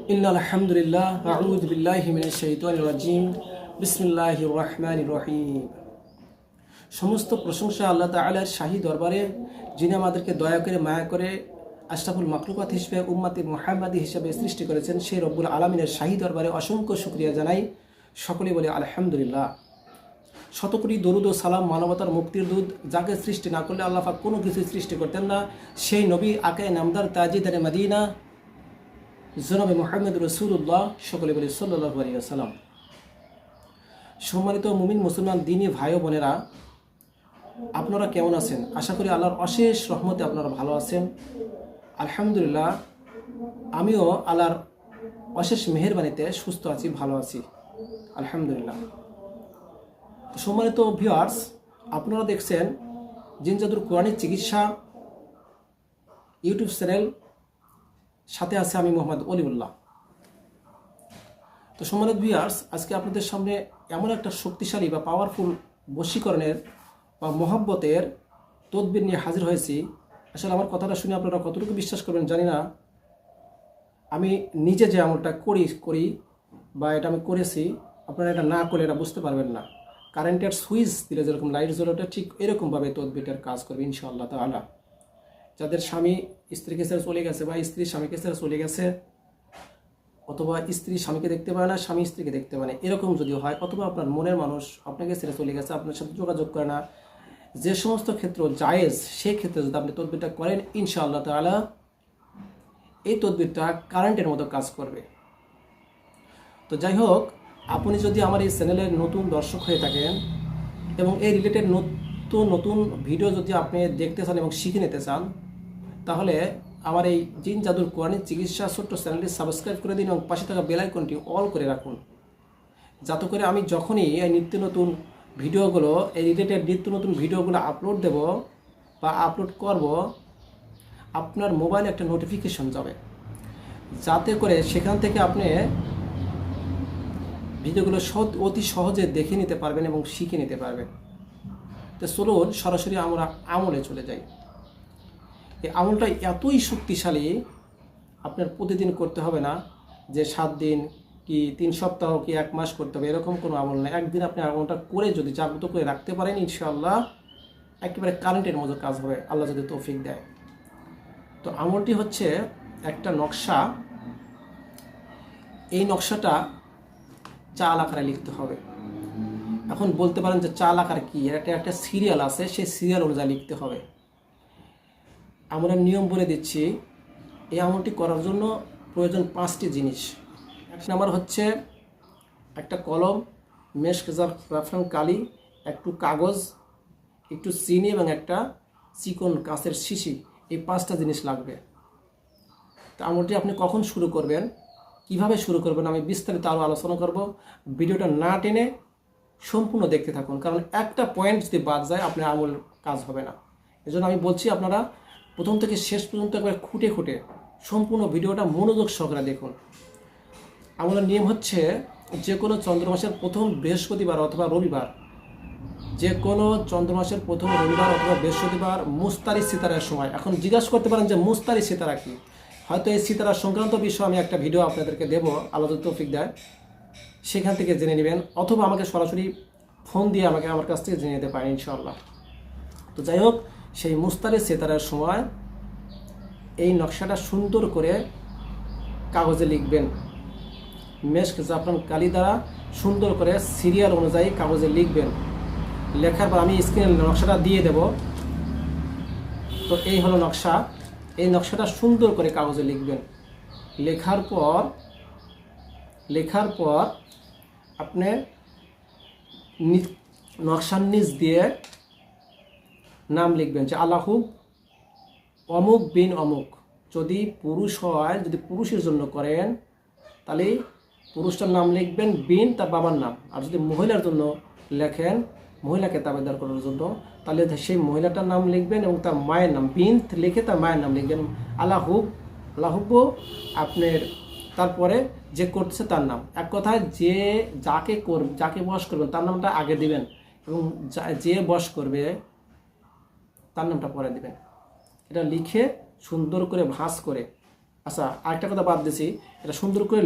আলহামদুলিল্লাহ আউযু বিল্লাহি মিনাশ শাইতানির রাজিম বিসমিল্লাহির রহমানির রহিম। সমস্ত প্রশংসা আল্লাহ তাআলার শাহী দরবারে, যিনি আমাদেরকে দয়া করে মায়া করে আশরাফুল মাখলুকাত হিসেবে উম্মতে মুহাম্মাদি হিসেবে সৃষ্টি করেছেন। সেই রব্বুল আলামিনের শাহী দরবারে অসংখ্য শুকরিয়া জানাই। সকলে বলে আলহামদুলিল্লাহ। শতকোটি দরুদ ও সালাম মানবতার মুক্তির দূত, যাকে সৃষ্টি না করলে আল্লাহ পাক কোনো কিছু সৃষ্টি করতেন না, সেই নবী আকে নামদার তাজিদারে মদিনা জনাবে মুহাম্মদ রাসূলুল্লাহ, সকলে বলে সাল্লাল্লাহু আলাইহি ওয়াসাল্লাম। সম্মানিত মুমিন মুসলমান দিনী ভাই ও বোনেরা, আপনারা কেমন আছেন? আশা করি আল্লাহর অশেষ রহমতে আপনারা ভালো আছেন। আলহামদুলিল্লাহ, আমিও আল্লাহর অশেষ মেহেরবানিতে সুস্থ আছি, ভালো আছি, আলহামদুলিল্লাহ। সম্মানিত ভিউয়ার্স, আপনারা দেখছেন জিন জাদুর কোরআনিক চিকিৎসা ইউটিউব চ্যানেল, সাথে আছে আমি মোহাম্মদ অলিউল্লাহ। তো সম্মানিত ভিউয়ার্স, আজকে আপনাদের সামনে এমন একটা শক্তিশালী বা পাওয়ারফুল বশীকরণের বা মহব্বতের তদবির নিয়ে হাজির হয়েছি। আসলে আমার কথাটা শুনে আপনারা কতটুকু বিশ্বাস করবেন জানি না। আমি নিজে যে আমলটা করি বা এটা আমি করেছি, আপনারা এটা না করলে এটা বুঝতে পারবেন না। কারেন্টের সুইচ দিলে যেরকম লাইট জ্বলে, ওটা ঠিক এরকমভাবে তদবিরটার কাজ করবে ইনশাআল্লাহ তাআলা। যাদের স্বামী স্ত্রীকে ছেড়ে চলে গেছে বা স্ত্রী স্বামীকে ছেড়ে চলে গেছে, অথবা স্ত্রী স্বামীকে দেখতে পায় না, স্বামী স্ত্রীকে দেখতে পায় না, এরকম যদি হয়, অথবা আপনার মনের মানুষ আপনাকে ছেড়ে চলে গেছে, আপনার সাথে যোগাযোগ করে না, যে সমস্ত ক্ষেত্র জায়েজ, সেই ক্ষেত্রে যদি আপনি তদবিরটা করেন ইনশাআল্লাহ তাআলা, এই তদবিরটা কারেন্টের মতো কাজ করবে। তো যাই হোক, আপনি যদি আমার এই চ্যানেলের নতুন দর্শক হয়ে থাকেন এবং এই রিলেটেড নতুন ভিডিও যদি আপনি দেখতে চান এবং শিখে নিতে চান, তাহলে আমার এই জিন জাদুর কোরআনিক চিকিৎসা ছোট্ট চ্যানেলটি সাবস্ক্রাইব করে দিন এবং পাশে থাকা বেল আইকনটি অল করে রাখুন, যাতে করে আমি যখনই এই নিত্য নতুন ভিডিওগুলো, এই রিলেটেড নিত্য নতুন ভিডিওগুলো আপলোড দেব বা আপলোড করব, আপনার মোবাইলে একটা নোটিফিকেশন যাবে, যাতে করে সেখান থেকে আপনি ভিডিওগুলো অতি সহজে দেখে নিতে পারবেন এবং শিখে নিতে পারবেন। তো চলুন সরাসরি আমরা আমলে চলে যাই। এই আমলটা এতই শক্তিশালী, আপনার প্রতিদিন করতে হবে না, যে 7 দিন কি 3 সপ্তাহ কি 1 মাস করতে হবে, এরকম কোনো আমল না। একদিন আপনি আমলটা করে যদি জাগ্রত করে রাখতে পারেন, ইনশাআল্লাহ একেবারে কারেন্টের মতো কাজ হবে, আল্লাহ যদি তৌফিক দেয়। তো আমলটি হচ্ছে একটা নকশা। এই নকশাটা চাল আকারে লিখতে হবে। এখন বলতে পারেন যে চাল আকার কি? এটা একটা সিরিয়াল আছে, সেই সিরিয়াল অনুযায়ী লিখতে হবে। আমরা নিয়ম বলে দিচ্ছি। এই আমলটি করার জন্য প্রয়োজন 5টি জিনিস। 1 নাম্বার হচ্ছে একটা কলম, মেশক জাফরান কালি, একটু কাগজ, একটু চিনি এবং একটা চিকন কাঁচের শিশি। এই 5টা জিনিস লাগবে। তো আমলটি আপনি কখন শুরু করবেন, কিভাবে শুরু করবেন, আমি বিস্তারিত আরও আলোচনা করব। ভিডিওটা না টেনে সম্পূর্ণ দেখতে থাকুন, কারণ একটা পয়েন্ট যদি বাদ যায় আপনার আমল কাজ হবে না। এজন্য আমি বলছি আপনারা প্রথম থেকে শেষ পর্যন্ত একবার খুঁটে সম্পূর্ণ ভিডিওটা মনোযোগ সহকারে দেখুন। আমলের নিয়ম হচ্ছে, যে কোনো চন্দ্রমাসের প্রথম বৃহস্পতিবার অথবা রবিবার, যে কোনো চন্দ্রমাসের প্রথম রবিবার অথবা বৃহস্পতিবার মুস্তারি সিতারার সময়। এখন জিজ্ঞাসা করতে পারেন যে মুস্তারি সিতারা কি? হয়তো এই সিতারা সংক্রান্ত বিষয়ে আমি একটা ভিডিও আপনাদেরকে দেবো, আল্লাহ যদি তৌফিক দেয়, সেখান থেকে জেনে নেবেন, অথবা আমাকে সরাসরি ফোন দিয়ে আমার কাছ থেকে জেনে নিতে পারেন ইনশাআল্লাহ। তো যাই হোক, সেই মুস্তারি সিতারার সময় এই নকশাটা সুন্দর করে কাগজে লিখবেন। মেশক জাফরান কালি দ্বারা সুন্দর করে সিরিয়াল অনুযায়ী কাগজে লিখবেন। লেখার পর আমি স্ক্রিনে নকশাটা দিয়ে দেব। তো এই হলো নকশা। এই নকশাটা সুন্দর করে কাগজে লিখবেন। লেখার পর আপনি নকশার নিচ দিয়ে নাম লিখবেন যে আল্লাহু অমুক বিন অমুক। যদি পুরুষ হয়, যদি পুরুষের জন্য করেন, তাহলে পুরুষটার নাম লিখবেন, বিন তার বাবার নাম। আর যদি মহিলার জন্য লেখেন, মহিলাকে তাবেদার করার জন্য, তাহলে সেই মহিলাটার নাম লিখবেন এবং তার মায়ের নাম, বিন লিখে তার মায়ের নাম লিখবেন। আল্লাহুব আপনার, তারপরে যে করছে তার নাম। এক কথায় যাকে বশ করবেন তার নামটা আগে দিবেন এবং যে বশ করবে তার নামটা পরে দিবেন। এটা লিখে সুন্দর করে ভাঁজ করে আচ্ছা, আরেকটা কথা বাদ দিছি, এটা সুন্দর করে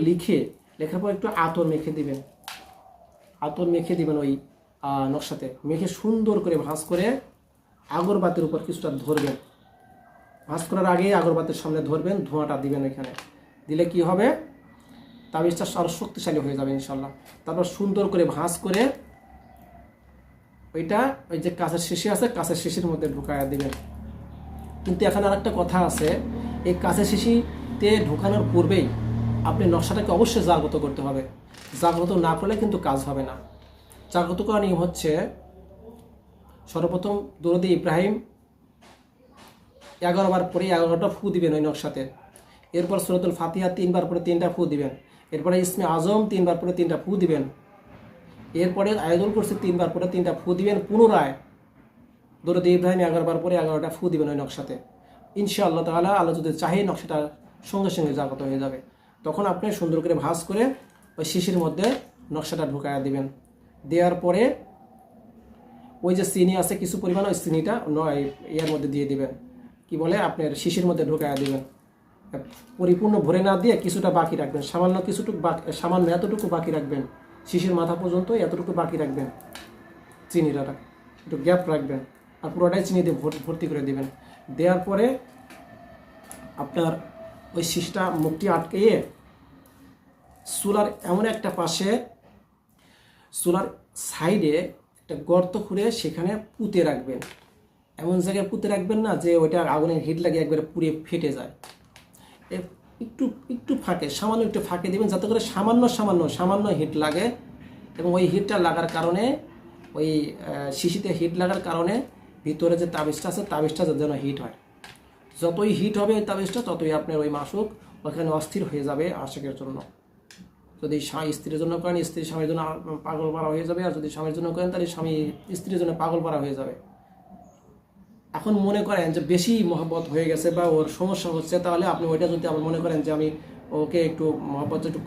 লেখার পর একটু আতর মেখে দিবেন। আতর মেখে দিবেন ওই নকশাতে, মেখে সুন্দর করে ভাঁজ করে আগরবাতির উপর কিছুটা ধরবেন। ভাঁজ করার আগে আগরবাতির সামনে ধরবেন, ধোঁয়াটা দিবেন এখানে। দিলে কি হবে, তাবিজটা আরও শক্তিশালী হয়ে যাবে ইনশাল্লাহ। তারপর সুন্দর করে ভাঁজ করে ওইটা ওই যে কাঁচের শিশি আছে, কাঁচের শিশির মধ্যে ঢুকায়া দিবেন। কিন্তু এখানে আরেকটা কথা আছে, এই কাঁচের শিশিতে ঢোকানোর পূর্বেই আপনি নকশাটাকে অবশ্যই জাগ্রত করতে হবে। জাগ্রত না করলে কিন্তু কাজ হবে না। জাগ্রত করা নিয়ম হচ্ছে, সর্বপ্রথম দরুদ ইব্রাহিম 11 বার পরে 11টা ফু দিবেন ওই নকশাতে। এরপর সূরাতুল ফাতিহা 3 বার পরে 3টা ফু দিবেন। এরপরে ইসমে আজম 3 বার পরে 3টা ফু দিবেন। এরপরে আয়াতুল কুরসি 3 বার পরে 3টা ফু দিবেন। পুনরায় দরুদ ইব্রাহিম 11 বার পরে 11টা ফু দিবেন ওই নকশাতে। ইনশাআল্লাহ তাআলা আল্লাহ যদি চাহে নকশাটা সঙ্গে সঙ্গে জাগ্রত হয়ে যাবে। তখন আপনি সুন্দর করে ভাঁজ করে ওই শিশির মধ্যে নকশাটা ঢুকায়া দিবেন। দেওয়ার পরে ওই যে চিনি আছে কিছু পরিমাণ, ওই চিনিটা এর মধ্যে দিয়ে দিবেন, কি বলে আপনার শিশির মধ্যে ঢুকায়া দিবেন। পরিপূর্ণ ভরে না দিয়ে কিছুটা বাকি রাখবেন, সামান্য এতটুকু বাকি রাখবেন, শিশির মাথা পর্যন্ত এতটুকু বাকি রাখবেন, চিনিটা একটু গ্যাপ রাখবেন, আর পুরোটাই চিনি দিয়ে ভর্তি করে দিবেন। দেওয়ার পরে আপনার ওই শিশটা মুখটি আটকিয়ে চুলার এমন একটা পাশে, চুলার সাইডে একটা গর্ত খুঁড়ে সেখানে পুঁতে রাখবেন। এমন জায়গায় পুঁতে রাখবেন না যে ওইটা আগুনের হিট লাগে একবারে পুড়ে ফেটে যায়। একটু ফাঁকে, সামান্য একটু ফাঁকে দিবেন, যাতে করে সামান্য হিট লাগে। এবং ওই হিটটা লাগার কারণে, ওই শিশিতে হিট লাগার কারণে ভিতরে যে তাবিজটা আছে, তাবিজটা যেন হিট হয়। যতই হিট হবে ওই তাবিজটা, ততই আপনার ওই মাসুক ওখানে অস্থির হয়ে যাবে আশিকের জন্য। যদি স্ত্রীর জন্য করেন, স্ত্রী স্বামীর জন্য পাগল পারা হয়ে যাবে, আর যদি স্বামীর জন্য করেন তাহলে স্বামী স্ত্রীর জন্য পাগল পারা হয়ে যাবে। এখন মনে করেন যে বেশি মহব্বত হয়ে গেছে বা ওর সমস্যা হচ্ছে, তাহলে আপনি ওইটা যদি আবার মনে করেন যে আমি ওকে একটু মহব্বত একটু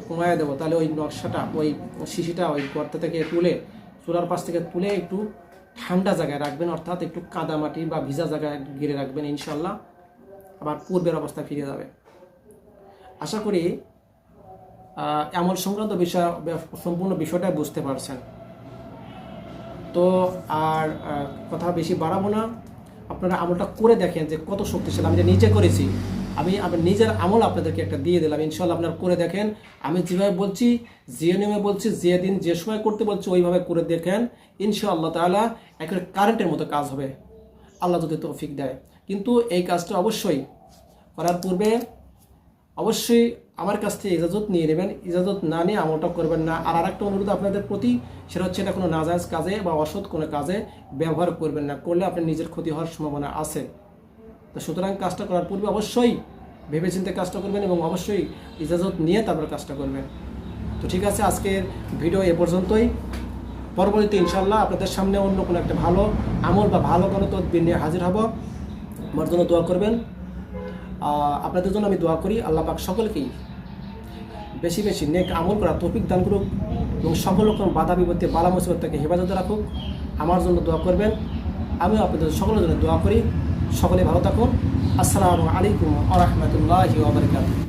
কমায় দেবো, তাহলে ওই নকশাটা, ওই শিশিটা ওই গর্ত থেকে তুলে, চুলার পাশ থেকে তুলে একটু ঠান্ডা জায়গায় রাখবেন, অর্থাৎ একটু কাদামাটি বা ভিজা জায়গায় ঘিরে রাখবেন। ইনশাল্লাহ আবার পূর্বের অবস্থায় ফিরে যাবে। আশা করি আমল সংক্রান্ত বিষয় সম্পূর্ণ বিষয়টাই বুঝতে পারছেন। তো আর কথা বেশি বাড়াবো না, আপনারা আমলটা করে দেখেন যে কত শক্তিশালী। আমি যে নিজে করেছি, আমি আমার নিজের আমল আপনাদেরকে একটা দিয়ে দিলাম। ইনশাল্লাহ আপনারা করে দেখেন, আমি যেভাবে বলছি, যে নিয়মে বলছি, যে দিন যে সময় করতে বলছি ওইভাবে করে দেখেন। ইনশাআল্লাহ তাআলা একটা কারেন্টের মতো কাজ হবে, আল্লাহ যদি তৌফিক দেয়। কিন্তু এই কাজটা অবশ্যই করার পূর্বে অবশ্যই আমার কাছ থেকে ইজাজত নিয়ে নেবেন। ইজাজত না নিয়ে আমলটা করবেন না। আর আরেকটা অনুরোধ আপনাদের প্রতি, সেটা হচ্ছে এটা কোনো নাজায়েজ কাজে বা অসৎ কোনো কাজে ব্যবহার করবেন না। করলে আপনার নিজের ক্ষতি হওয়ার সম্ভাবনা আছে। তো সুতরাং কাজটা করার পূর্বে অবশ্যই ভেবেচিন্তে কাজটা করবেন এবং অবশ্যই ইজাজত নিয়ে তারপর কাজটা করবেন। তো ঠিক আছে, আজকের ভিডিও এ পর্যন্তই। পরবর্তীতে ইনশাআল্লাহ আপনাদের সামনে অন্য কোনো একটা ভালো আমল বা ভালো কোনো তদবির নিয়ে হাজির হব। আমার জন্য দোয়া করবেন। আপনাদের জন্য আমি দোয়া করি, আল্লাহ পাক সকলকেই বেশি বেশি নেক আমল করা তৌফিক দান করুক এবং সকল রকম বাধা বিপত্তি বালা মুসিবত থেকে হেফাজতে রাখুক। আমার জন্য দোয়া করবেন, আমিও আপনাদের সকলের জন্য দোয়া করি। সকলে ভালো থাকুন। আসসালামু আলাইকুম ওয়া রাহমাতুল্লাহি ওয়া বারাকাতুহু।